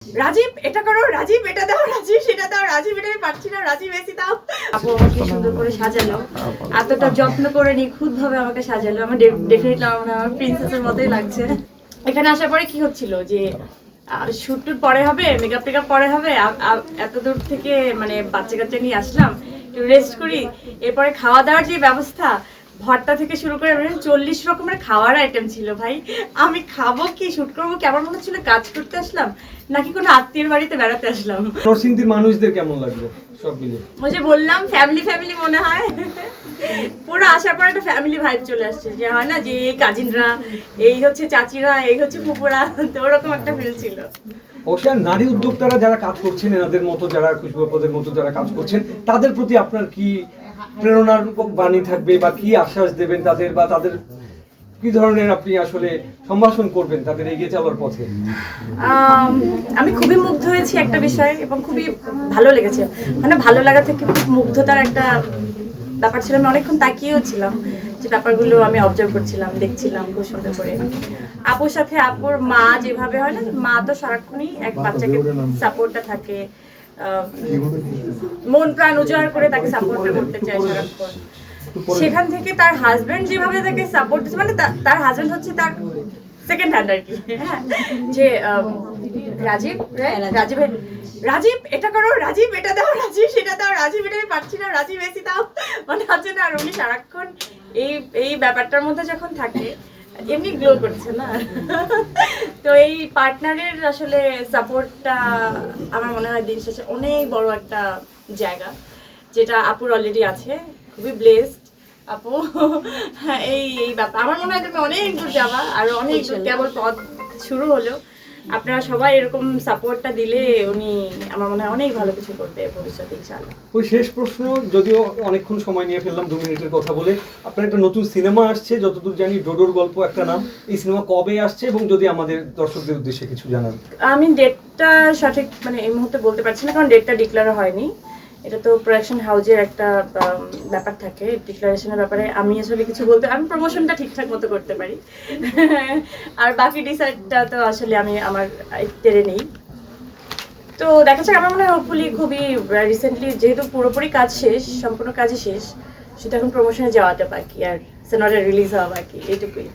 রাজীব এটা করো, রাজীব এটা দাও, রাজীব সেটা দাও, রাজীব এটা আমি পারছি না, রাজীব এসি দাও। আপু আমাকে সুন্দর করে সাজালো, এতটা যত্ন করে নিখুঁত ভাবে আমাকে সাজালো। আমার ডেফিনেটলি আমার প্রিন্সেসের মতোই লাগছে। এখানে আসার পরে কি হচ্ছিল যে শুট টুট পরে হবে, মেকআপ টেকআপ পরে হবে, এত দূর থেকে মানে বাচ্চা কাচ্চা নিয়ে আসলাম, একটু রেস্ট করি। এরপরে খাওয়া দাওয়ার যে ব্যবস্থা, ভর্তা থেকে শুরু করে 40 রকমের খাওয়ার আইটেম ছিল ভাই। আমি খাবো কি, শুট করবো কি, আমার মনে হচ্ছিল কাজ করতে আসলাম নাকি কোনো আত্মীয়ের বাড়িতে বেড়াতে আসলাম। নরসিংদীর মানুষদের কেমন লাগলো সব মিলে? ওই যে বললাম ফ্যামিলি মনে হয়। পুরো আসার পর একটা ফ্যামিলি ভাইব চলে আসছে, যে হয় না যে এই কাজিনরা, এই হচ্ছে চাচিরা, এই হচ্ছে ফুপুরা, তো ওরকম একটা ফিল ছিল। অবশ্যই নারী উদ্যোক্তারা যারা কাজ করছেন, এনাদের মতো যারা খুশবু আপাদের মতো যারা কাজ করছেন, তাদের প্রতি আপনার কি প্রেরণার বাণী থাকবে বা কি আশ্বাস দেবেন তাদের, বা তাদের কি ধরনের আপনি আসলে সম্ভাষণ করবেন তাদের এগিয়ে যাওয়ার পথে? আমি খুবই মুগ্ধ হয়েছি একটা বিষয়, এবং খুবই ভালো লেগেছে। মানে ভালো লাগা থেকে মুগ্ধতার একটা ব্যাপার ছিল। আমি অনেকক্ষণ তাকিয়েও ছিলাম, যে ব্যাপারগুলো আমি অবজার্ভ করছিলাম, দেখছিলাম খুব সুন্দর করে। আপুর সাথে আপুর মা যেভাবে হয় না, মা তো সারাক্ষণই এক বাচ্চাকে সাপোর্টটা থাকে, মন প্রাণ উজাড় করে তাকে সাপোর্ট করতে চায় সারাক্ষণ। সেখান থেকে তার হাজবেন্ড যেভাবে তাকে সাপোর্ট দিচ্ছে, মানে তার হাজবেন্ড হচ্ছে তার সেকেন্ড হ্যান্ড আর কি, হ্যাঁ, যে রাজীব এটা করো, রাজীব এটা দাও, রাজীব সেটা দাও, রাজীব এটা আমি পারছি না, রাজীব এসি দাও, মানে হচ্ছে না। আর উনি সারাক্ষণ এই ব্যাপারটার মধ্যে যখন থাকে, এমনি গ্লো করছে না। তো এই পার্টনারের আসলে সাপোর্টটা আমার মনে হয় দিন শেষে অনেক বড় একটা জায়গা, যেটা আপুর অলরেডি আছে। খুবই ব্লেসড আপু। হ্যাঁ, এই ব্যাপার আমার মনে হয় তুমি অনেক দূর যাবা, আর অনেক দূর কেবল পথ শুরু হলো। আপনারা সবাই এরকম সাপোর্টটা দিলে উনি আমার মনে হয় অনেক ভালো কিছু করবে ভবিষ্যতে ইনশাআল্লাহ। ওই শেষ প্রশ্ন, যদিও অনেকক্ষণ সময় নিয়ে ফেললাম, 2 মিনিটের কথা বলে, আপনার একটা নতুন সিনেমা আসছে যতদূর জানি, ডোডোর গল্প একটা নাম। এই সিনেমা কবে আসছে, এবং যদি আমাদের দর্শকদের উদ্দেশ্যে কিছু জানান? আমি ডেটটা সঠিক মানে এই মুহূর্তে বলতে পারছি না, কারণ ডেটটা ডিক্লেয়ার হয়নি। এটা তো প্রোডাকশন হাউজের একটা ব্যাপার থাকে, ডিক্লারেশনের ব্যাপারে আমি আসলে কিছু বলতে, আমি প্রমোশনটা ঠিকঠাক মতো করতে পারি, আর বাকি ডিসাইডটা তো আসলে আমি আমার তেরে নেই। তো দেখা যাক, আমার মনে হয় হোপফুলি খুবই রিসেন্টলি, যেহেতু পুরোপুরি কাজ শেষ, সম্পূর্ণ কাজই শেষ, সেটা এখন প্রমোশনে যাওয়াটা বাকি, আর সিনেমাটা রিলিজ হওয়া বাকি, এইটুকুই।